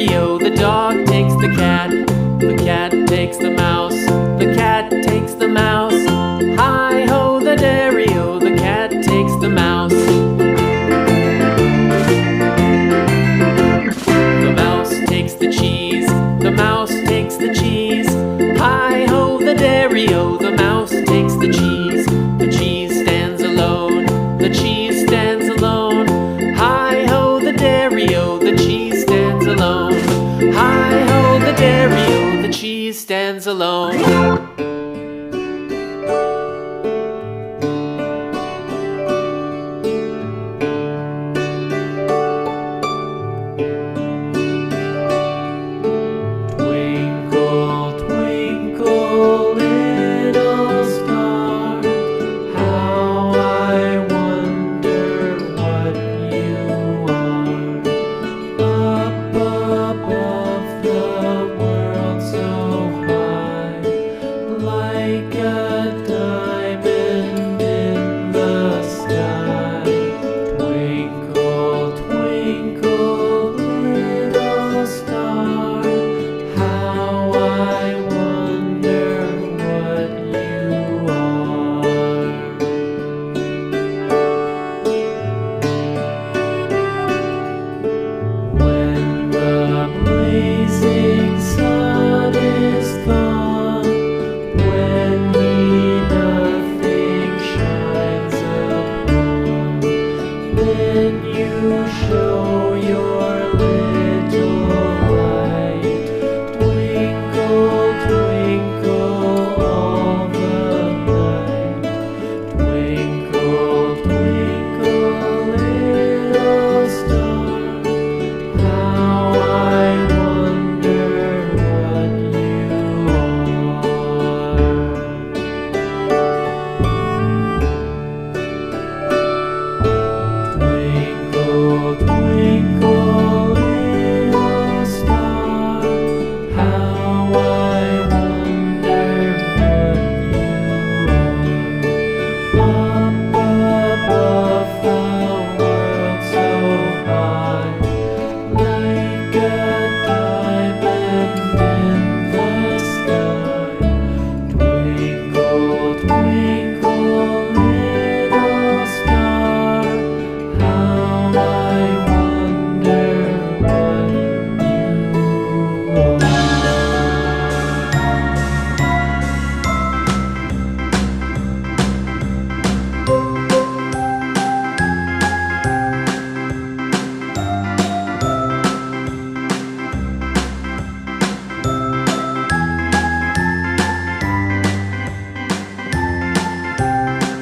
dairy-o, the dog takes the cat takes the mouse, the cat takes the mouse. Hi-ho, the dairy-o, the cat takes the mouse. The mouse takes the cheese, the mouse takes the cheese. Hi-ho, the dairy-o, the mouse takes the cheese. The cheese stands alone, the cheese stands alone. Hi-ho, the dairy-o, the cheese stands alone. Hi-ho, the dairy-o, the cheese stands alone.